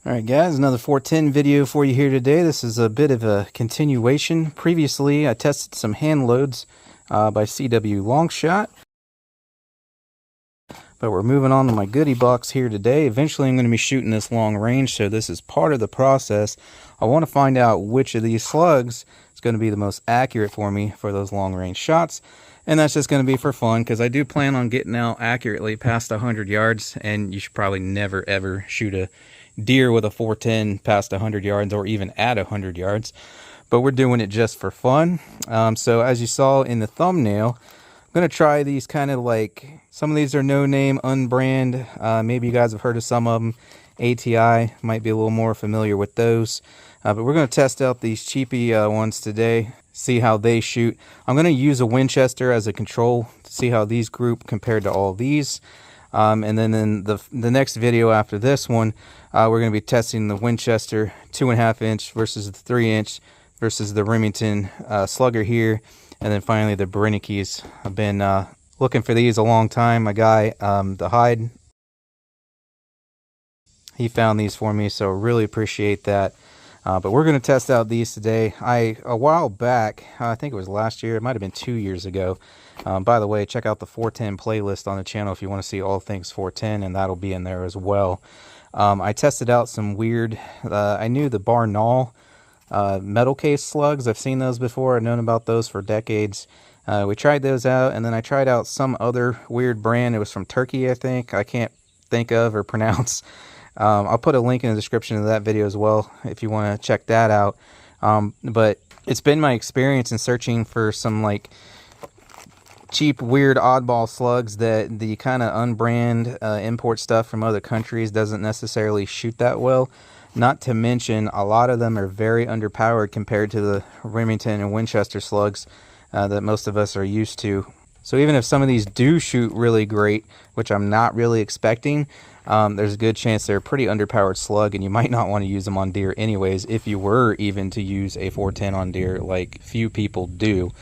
Alright guys, another 410 video for you here today. This is a bit of a continuation. Previously I tested some hand loads by CW Longshot. But we're moving on to my goodie box here today. Eventually I'm going to be shooting this long range, so this is part of the process. I want to find out which of these slugs is going to be the most accurate for me for those long range shots. And that's just going to be for fun, because I do plan on getting out accurately past 100 yards, and you should probably never ever shoot a deer with a 410 past 100 yards or even at 100 yards, but we're doing it just for fun. So as you saw in the thumbnail, I'm going to try these kind of like, some of these are no name, unbrand. Maybe you guys have heard of some of them. ATI might be a little more familiar with those, but we're going to test out these cheapy ones today, see how they shoot. I'm going to use a Winchester as a control to see how these group compared to all these. And then in the next video after this one, we're going to be testing the Winchester 2.5 inch versus the 3 inch versus the Remington Slugger here, and then finally the Brennickies. I've been looking for these a long time. My guy, the Hyde, he found these for me, so really appreciate that. But we're going to test out these today. A while back, I think it was last year, it might have been 2 years ago. By the way, check out the 410 playlist on the channel if you want to see all things 410, and that'll be in there as well. I tested out some weird, I knew the Barnaul metal case slugs. I've seen those before. I've known about those for decades. We tried those out, and then I tried out some other weird brand. It was from Turkey, I think. I can't think of or pronounce. I'll put a link in the description of that video as well if you want to check that out. But it's been my experience in searching for some like cheap, weird, oddball slugs that the kind of unbrand import stuff from other countries doesn't necessarily shoot that well. Not to mention, a lot of them are very underpowered compared to the Remington and Winchester slugs that most of us are used to. So even if some of these do shoot really great, which I'm not really expecting, there's a good chance they're a pretty underpowered slug, and you might not want to use them on deer anyways, if you were even to use a 410 on deer, like few people do.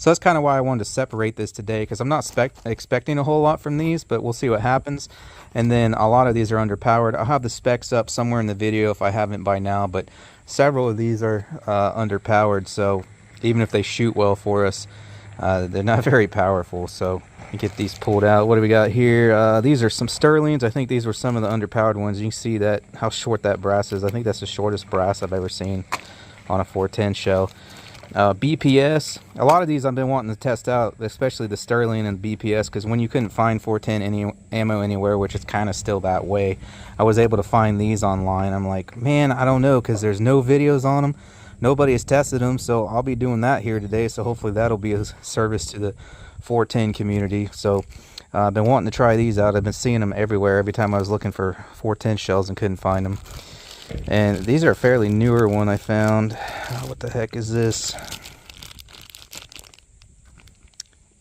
So that's kind of why I wanted to separate this today, because I'm not expecting a whole lot from these, but we'll see what happens. And then a lot of these are underpowered. I'll have the specs up somewhere in the video if I haven't by now, but several of these are underpowered, so even if they shoot well for us, they're not very powerful. So get these pulled out. What do we got here? These are some Sterlings. I think these were some of the underpowered ones. You can see that how short that brass is. I think that's the shortest brass I've ever seen on a 410 shell. BPS, a lot of these I've been wanting to test out, especially the Sterling and BPS, because when you couldn't find 410 ammo anywhere, which is kind of still that way, I was able to find these online. I'm like, man, I don't know, because there's no videos on them. Nobody has tested them, so I'll be doing that here today, so hopefully that'll be a service to the 410 community. So I've been wanting to try these out. I've been seeing them everywhere every time I was looking for 410 shells and couldn't find them. And these are a fairly newer one I found. What the heck is this?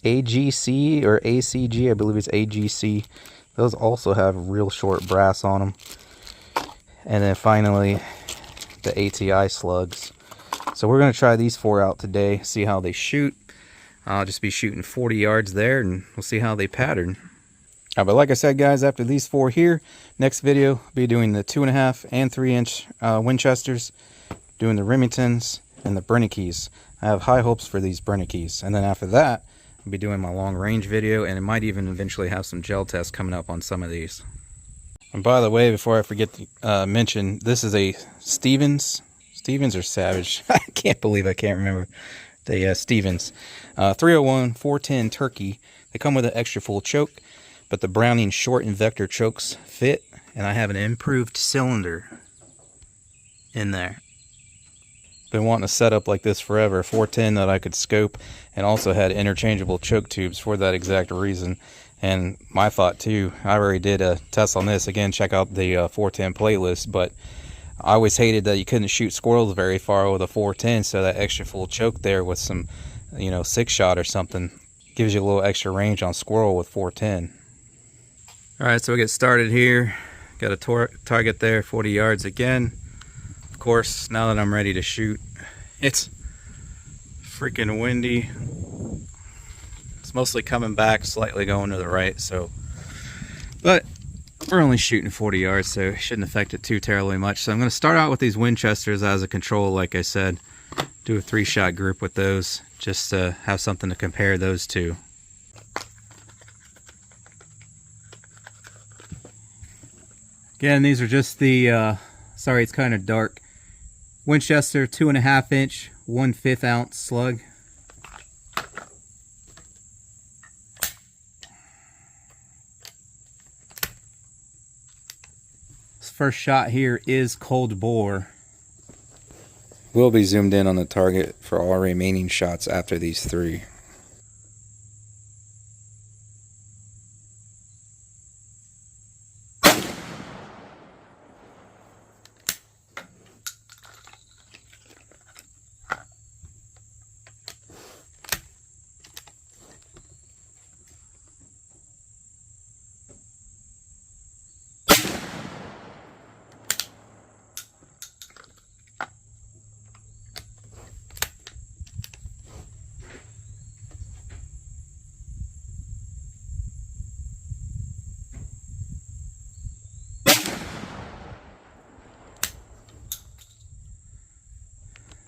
AGC or ACG, I believe it's AGC. Those also have real short brass on them. And then finally, the ATI slugs. So we're going to try these four out today, see how they shoot. I'll just be shooting 40 yards there, and we'll see how they pattern. But like I said, guys, after these four here, next video, I'll be doing the 2.5 and 3 inch Winchesters, doing the Remingtons, and the Brennickies. I have high hopes for these Brennickies. And then after that, I'll be doing my long range video, and it might even eventually have some gel tests coming up on some of these. And by the way, before I forget to mention, this is a Stevens or Savage. I can't believe I can't remember. The Stevens 301 410 Turkey. They come with an extra full choke, but the Browning short invector chokes fit, and I have an improved cylinder in there. Been wanting a setup like this forever, 410 that I could scope, and also had interchangeable choke tubes for that exact reason. And my thought too, I already did a test on this. Again, check out the 410 playlist, but I always hated that you couldn't shoot squirrels very far with a 410, so that extra full choke there with some, 6-shot or something gives you a little extra range on squirrel with 410. Alright, so we get started here. Got a target there, 40 yards again. Of course, now that I'm ready to shoot, it's freaking windy. It's mostly coming back, slightly going to the right, so. But We're only shooting 40 yards, so it shouldn't affect it too terribly much. So I'm going to start out with these Winchesters as a control, like I said. Do a 3-shot group with those, just to have something to compare those to. Again, these are just the, sorry it's kind of dark, Winchester 2.5 inch, 1/5 ounce slug. This first shot here is cold bore. We'll be zoomed in on the target for all remaining shots after these 3.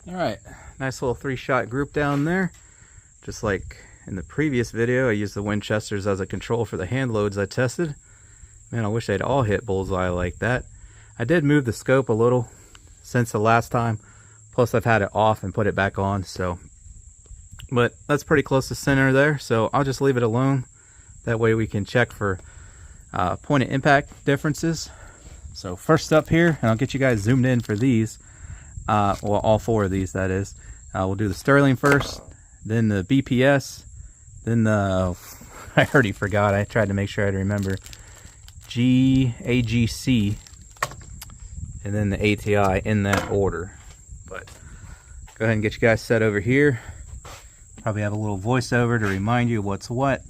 Alright, nice little 3-shot group down there. Just like in the previous video, I used the Winchesters as a control for the hand loads I tested. Man, I wish they'd all hit bullseye like that. I did move the scope a little since the last time. Plus I've had it off and put it back on, so. But that's pretty close to center there, so I'll just leave it alone. That way we can check for point of impact differences. So first up here, and I'll get you guys zoomed in for these. Well, all 4 of these, that is. We'll do the Sterling first, then the BPS, then the, I already forgot, I tried to make sure I'd remember, AGC, and then the ATI in that order. But go ahead and get you guys set over here. Probably have a little voiceover to remind you what's what.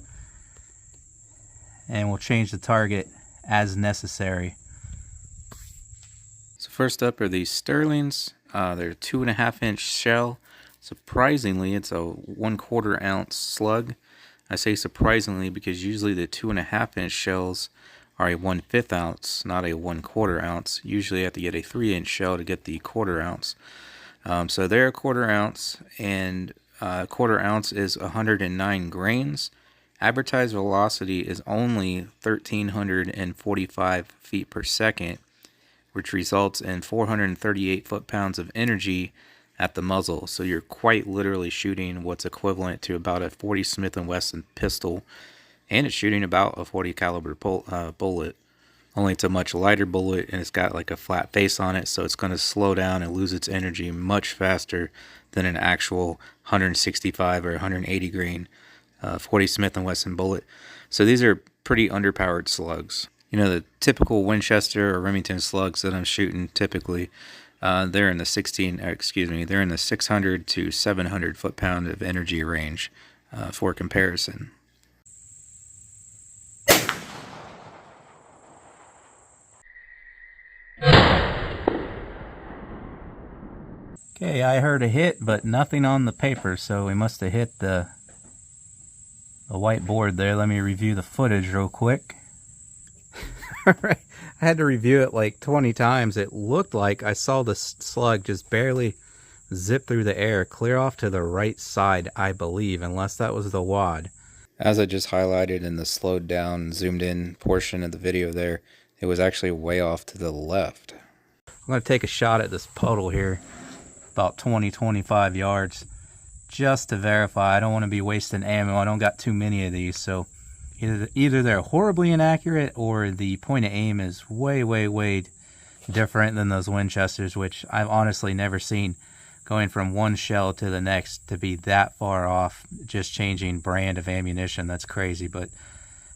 And we'll change the target as necessary. So first up are these Sterlings. They're 2.5 inch shell. Surprisingly, it's a 1/4 ounce slug. I say surprisingly because usually the 2.5 inch shells are a 1/5 ounce, not a 1/4 ounce. Usually you have to get a 3-inch shell to get the 1/4 ounce. So they're a 1/4 ounce, and 1/4 ounce is 109 grains. Advertised velocity is only 1,345 feet per second, which results in 438 foot-pounds of energy at the muzzle. So you're quite literally shooting what's equivalent to about a 40 Smith & Wesson pistol, and it's shooting about a 40 caliber bullet. Only it's a much lighter bullet, and it's got like a flat face on it, so it's going to slow down and lose its energy much faster than an actual 165 or 180 grain 40 Smith & Wesson bullet. So these are pretty underpowered slugs. You know, the typical Winchester or Remington slugs that I'm shooting typically, they're in the 600 to 700 foot-pound of energy range for comparison. Okay, I heard a hit, but nothing on the paper, so we must have hit the white board there. Let me review the footage real quick. Alright, I had to review it like 20 times. It looked like I saw the slug just barely zip through the air, clear off to the right side, I believe, unless that was the wad. As I just highlighted in the slowed down, zoomed in portion of the video there, it was actually way off to the left. I'm going to take a shot at this puddle here, about 20-25 yards, just to verify. I don't want to be wasting ammo. I don't got too many of these, so either they're horribly inaccurate or the point of aim is way different than those Winchesters, which I've honestly never seen going from one shell to the next to be that far off, just changing brand of ammunition. That's crazy. But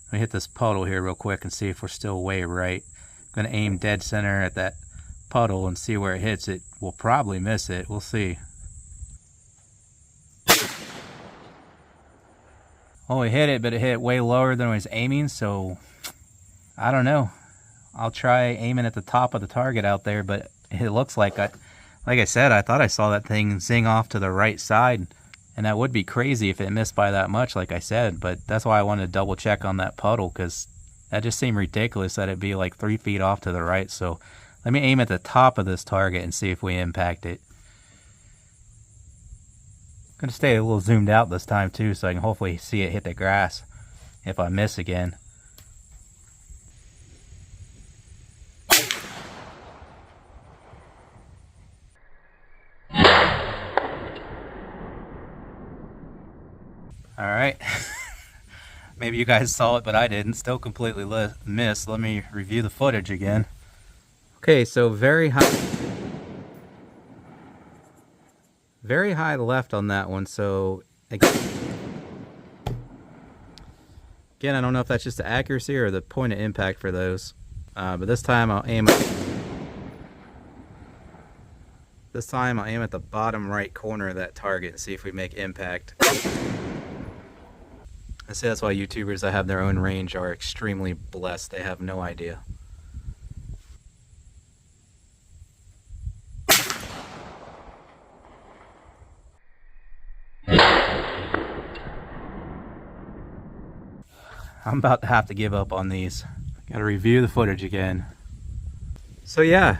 let me hit this puddle here real quick and see if we're still way right. I'm going to aim dead center at that puddle and see where it hits. It will probably miss it. We'll see. Oh, it hit it, but it hit way lower than I was aiming, so I don't know. I'll try aiming at the top of the target out there, but it looks like I said, I thought I saw that thing zing off to the right side, and that would be crazy if it missed by that much, like I said, but that's why I wanted to double check on that puddle, because That just seemed ridiculous that it'd be like 3 feet off to the right. So let me aim at the top of this target and see if we impact it. I'm going to stay a little zoomed out this time too, so I can hopefully see it hit the grass if I miss again. Alright. Maybe you guys saw it, but I didn't. Still completely missed. Let me review the footage again. Okay, so very high left on that one. So again, I don't know if that's just the accuracy or the point of impact for those. But this time I'll aim at the bottom right corner of that target and see if we make impact. I say that's why YouTubers that have their own range are extremely blessed. They have no idea. I'm about to have to give up on these. Gotta review the footage again. So yeah,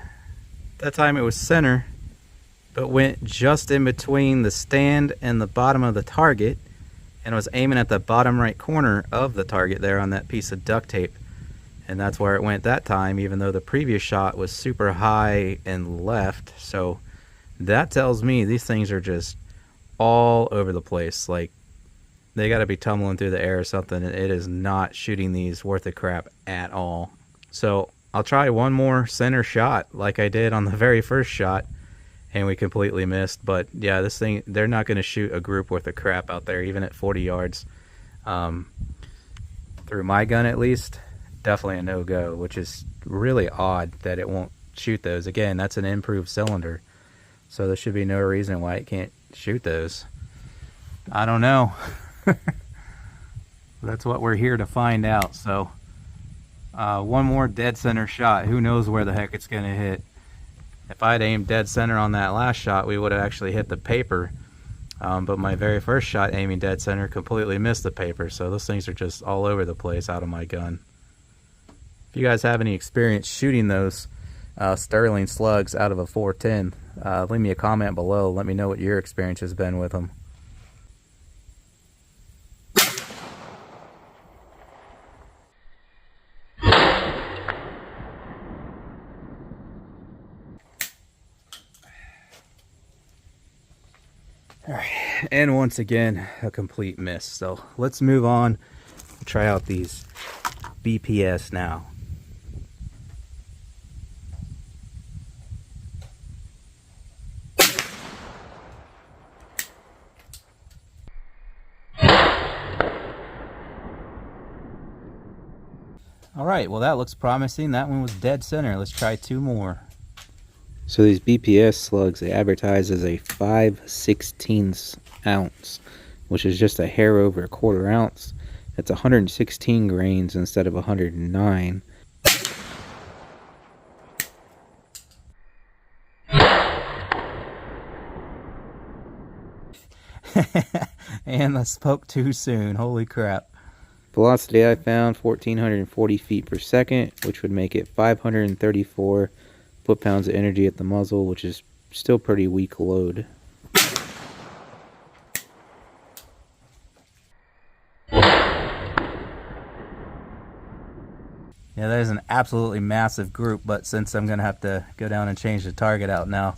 that time it was center, but went just in between the stand and the bottom of the target, and was aiming at the bottom right corner of the target there on that piece of duct tape. And that's where it went that time, even though the previous shot was super high and left. So that tells me these things are just all over the place. Like, they got to be tumbling through the air or something. It is not shooting these worth a crap at all. So I'll try one more center shot like I did on the very first shot, and we completely missed. But yeah, this thing, they're not going to shoot a group worth of crap out there, even at 40 yards. Through my gun at least, definitely a no-go, which is really odd that it won't shoot those. Again, that's an improved cylinder, so there should be no reason why it can't shoot those. I don't know. That's what we're here to find out. So one more dead center shot. Who knows where the heck it's gonna hit. If I'd aimed dead center on that last shot, we would have actually hit the paper, but my very first shot aiming dead center completely missed the paper. So those things are just all over the place out of my gun. If you guys have any experience shooting those Sterling slugs out of a 410, leave me a comment below. Let me know what your experience has been with them. Alright, and once again, a complete miss. So let's move on and try out these BPS now. Alright, well that looks promising. That one was dead center. Let's try two more. So these BPS slugs, they advertise as a 5/16 ounce, which is just a hair over a quarter ounce. It's 116 grains instead of 109. And I spoke too soon. Holy crap. Velocity I found 1,440 feet per second, which would make it 534 foot-pounds of energy at the muzzle, which is still pretty weak load. Yeah, that is an absolutely massive group, but since I'm going to have to go down and change the target out now,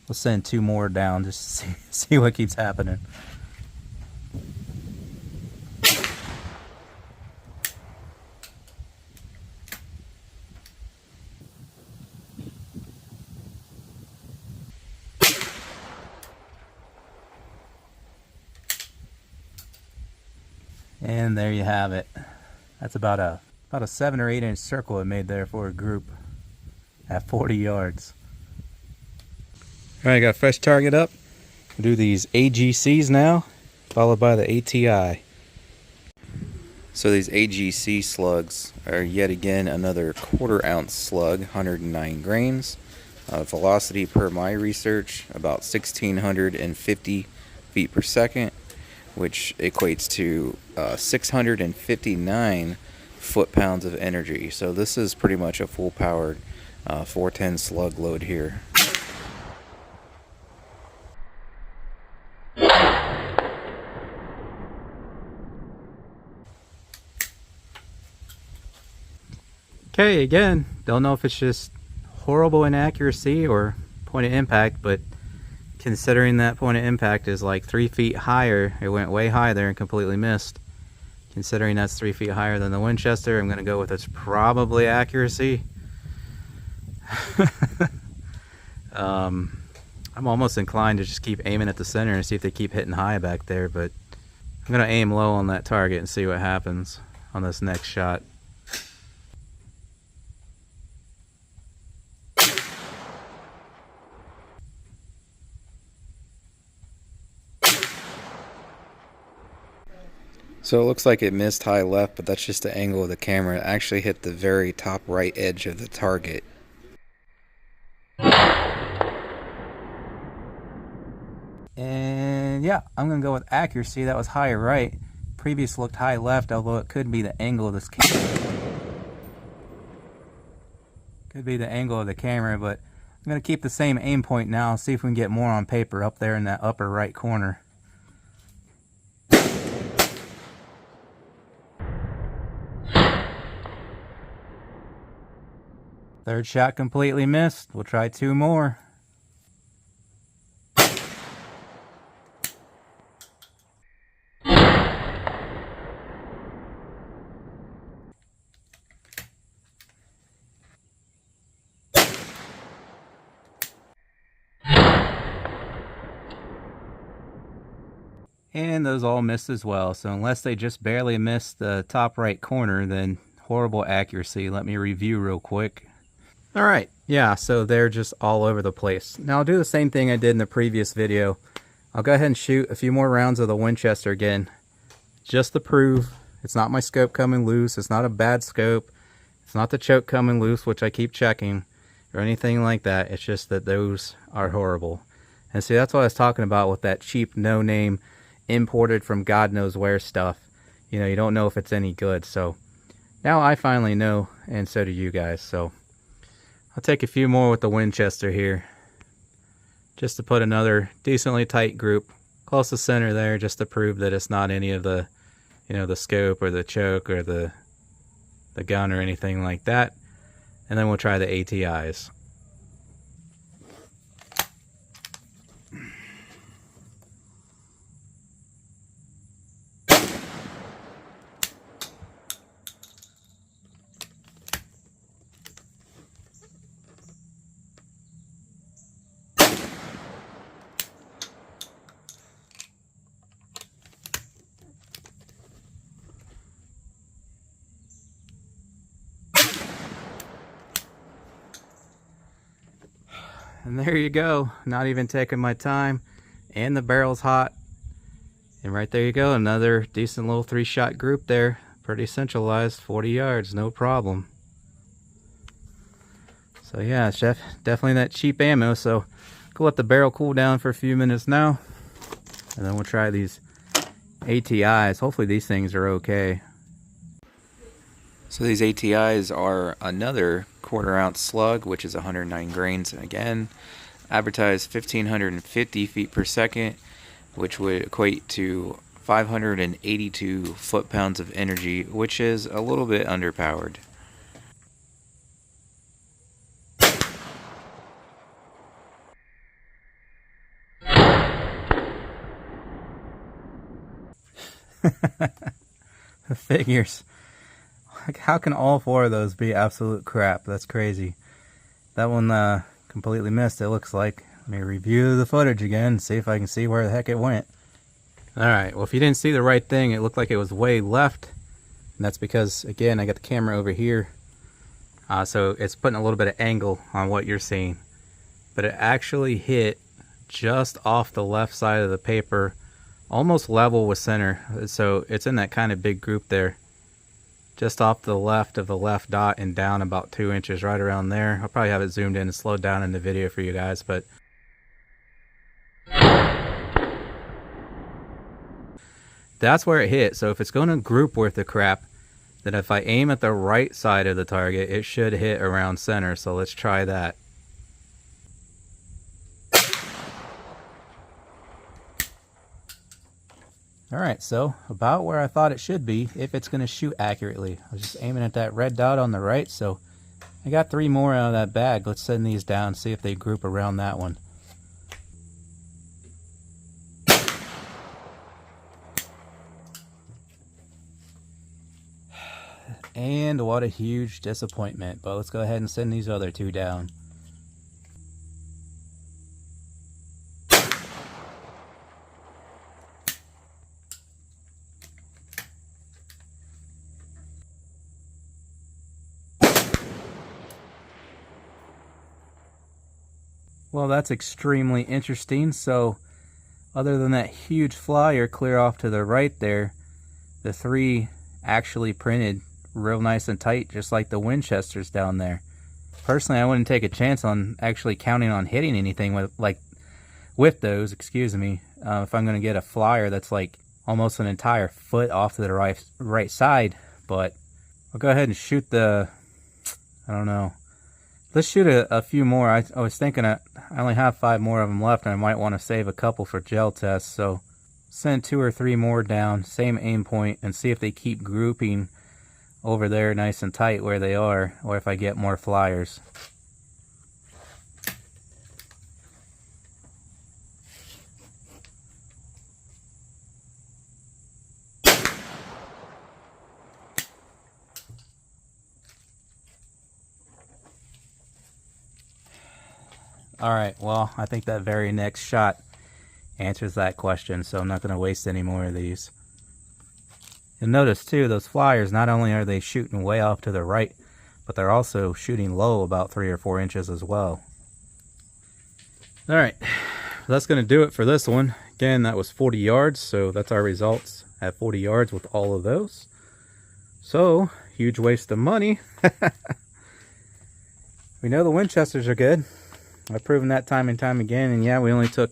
we'll send two more down just to see what keeps happening. And there you have it. That's about a 7 or 8 inch circle it made there for a group at 40 yards. Alright, got a fresh target up. We'll do these AGCs now, followed by the ATI. So these AGC slugs are yet again another quarter ounce slug, 109 grains. Velocity per my research, about 1,650 feet per second, which equates to 659 foot-pounds of energy. So this is pretty much a full-powered 410 Slug load here. Okay, again, don't know if it's just horrible inaccuracy or point of impact, but considering that point of impact is like 3 feet higher, it went way high there and completely missed. Considering that's 3 feet higher than the Winchester, I'm going to go with it's probably accuracy. I'm almost inclined to just keep aiming at the center and see if they keep hitting high back there, but I'm going to aim low on that target and see what happens on this next shot. So it looks like it missed high left, but that's just the angle of the camera. It actually hit the very top right edge of the target. And yeah, I'm going to go with accuracy. That was high right. Previous looked high left, although it could be the angle of this camera. Could be the angle of the camera, but I'm going to keep the same aim point now. See if we can get more on paper up there in that upper right corner. Third shot completely missed. We'll try 2 more. And those all missed as well. So unless they just barely missed the top right corner, then horrible accuracy. Let me review real quick. Alright, yeah, so they're just all over the place. Now I'll do the same thing I did in the previous video. I'll go ahead and shoot a few more rounds of the Winchester again, just to prove it's not my scope coming loose, it's not a bad scope, it's not the choke coming loose, which I keep checking, or anything like that. It's just that those are horrible. And see, that's what I was talking about with that cheap, no-name, imported from God knows where stuff. You know, you don't know if it's any good. So now I finally know, and so do you guys. So I'll take a few more with the Winchester here, just to put another decently tight group close to center there, just to prove that it's not any of the, you know, the scope or the choke or the gun or anything like that. And then we'll try the ATIs. And there you go, not even taking my time, and the barrel's hot. And right there you go, another decent little 3-shot group there. Pretty centralized, 40 yards, no problem. So yeah, it's definitely that cheap ammo. So go let the barrel cool down for a few minutes now, and then we'll try these ATIs. Hopefully these things are okay. So these ATIs are another 1/4 ounce slug, which is 109 grains. Again, advertised 1,550 feet per second, which would equate to 582 foot-pounds of energy, which is a little bit underpowered. The figures. Like, how can all 4 of those be absolute crap? That's crazy. That one completely missed, it looks like. Let me review the footage again and see if I can see where the heck it went. Alright, well, if you didn't see the right thing, it looked like it was way left. And that's because, again, I got the camera over here. So it's putting a little bit of angle on what you're seeing. But it actually hit just off the left side of the paper, almost level with center. So it's in that kind of big group there. Just off the left of the left dot and down about 2 inches, right around there. I'll probably have it zoomed in and slowed down in the video for you guys, but that's where it hit. So if it's going to group worth of crap, that if I aim at the right side of the target, it should hit around center. So let's try that. Alright, so about where I thought it should be, if it's going to shoot accurately. I was just aiming at that red dot on the right, so I got 3 more out of that bag. Let's send these down, see if they group around that one. And what a huge disappointment, but let's go ahead and send these other 2 down. Well, that's extremely interesting. So other than that huge flyer clear off to the right there, the 3 actually printed real nice and tight, just like the Winchesters down there. Personally, I wouldn't take a chance on actually counting on hitting anything with those, excuse me, if I'm going to get a flyer that's like almost an entire foot off to the right side. But I'll go ahead and shoot the, I don't know, let's shoot a few more. I was thinking I only have 5 more of them left, and I might want to save a couple for gel tests. So send 2 or 3 more down, same aim point, and see if they keep grouping over there nice and tight where they are, or if I get more flyers. Alright, well, I think that very next shot answers that question, so I'm not going to waste any more of these. You'll notice too, those flyers, not only are they shooting way off to the right, but they're also shooting low about 3 or 4 inches as well. Alright, that's going to do it for this one. Again, that was 40 yards, so that's our results at 40 yards with all of those. So, huge waste of money. We know the Winchesters are good. I've proven that time and time again, and yeah, we only took,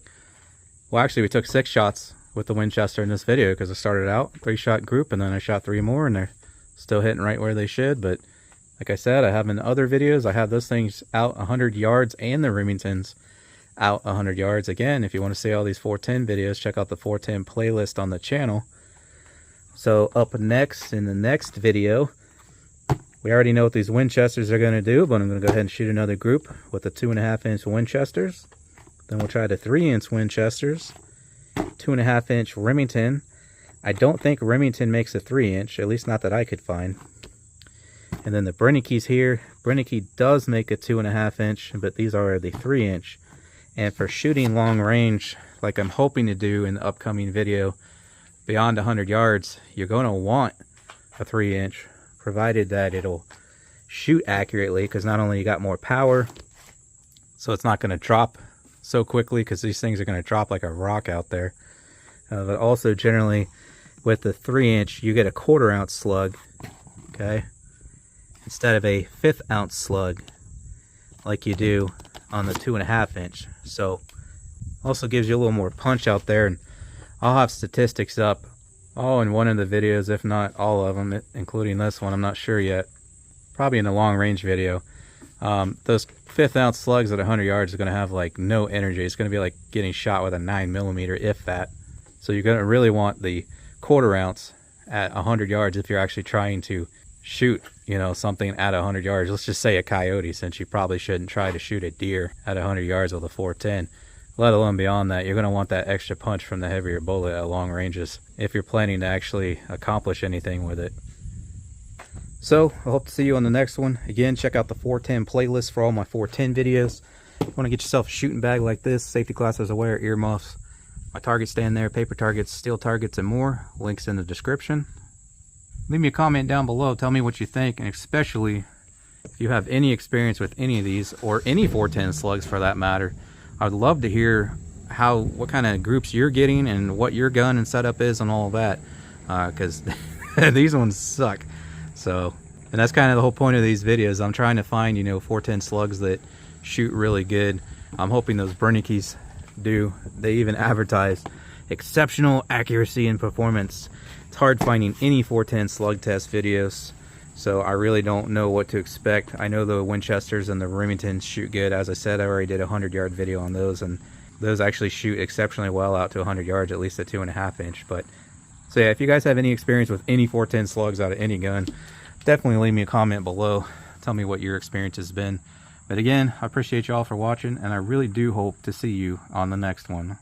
well actually we took 6 shots with the Winchester in this video, because I started out 3-shot group and then I shot 3 more and they're still hitting right where they should. But like I said, I have in other videos, I have those things out 100 yards and the Remingtons out 100 yards. Again, if you want to see all these 410 videos, check out the 410 playlist on the channel. So up next, in the next video, we already know what these Winchesters are going to do, but I'm going to go ahead and shoot another group with the 2.5-inch Winchesters. Then we'll try the 3-inch Winchesters, 2.5-inch Remington. I don't think Remington makes a 3-inch, at least not that I could find. And then the Brennicke's here. Brennicke does make a 2.5-inch, but these are the 3-inch. And for shooting long range, like I'm hoping to do in the upcoming video, beyond 100 yards, you're going to want a 3-inch, provided that it'll shoot accurately, because not only you got more power, so it's not going to drop so quickly, because these things are going to drop like a rock out there. But also generally with the 3-inch, you get a 1/4 ounce slug, okay, instead of a 1/5 ounce slug like you do on the 2.5-inch. So also gives you a little more punch out there. And I'll have statistics up all in one of the videos, if not all of them, including this one. I'm not sure yet. Probably in the long range video. Those 1/5 ounce slugs at 100 yards are going to have like no energy. It's going to be like getting shot with a 9mm, if that. So you're going to really want the 1/4 ounce at 100 yards if you're actually trying to shoot, you know, something at 100 yards. Let's just say a coyote, since you probably shouldn't try to shoot a deer at 100 yards with a 410. Let alone beyond that, you're going to want that extra punch from the heavier bullet at long ranges if you're planning to actually accomplish anything with it. So, I hope to see you on the next one. Again, check out the 410 playlist for all my 410 videos. If you want to get yourself a shooting bag like this, safety glasses I wear, earmuffs, my target stand there, paper targets, steel targets, and more. Links in the description. Leave me a comment down below. Tell me what you think, and especially if you have any experience with any of these, or any 410 slugs for that matter. I'd love to hear what kind of groups you're getting and what your gun and setup is and all of that, because these ones suck. So, and that's kind of the whole point of these videos. I'm trying to find, you know, 410 slugs that shoot really good. I'm hoping those Brennicke's do. They even advertise exceptional accuracy and performance. It's hard finding any 410 slug test videos. So I really don't know what to expect. I know the Winchesters and the Remingtons shoot good. As I said, I already did a 100-yard video on those, and those actually shoot exceptionally well out to 100 yards, at least a 2.5 inch. But so yeah, if you guys have any experience with any 410 slugs out of any gun, definitely leave me a comment below. Tell me what your experience has been. But again, I appreciate y'all for watching, and I really do hope to see you on the next one.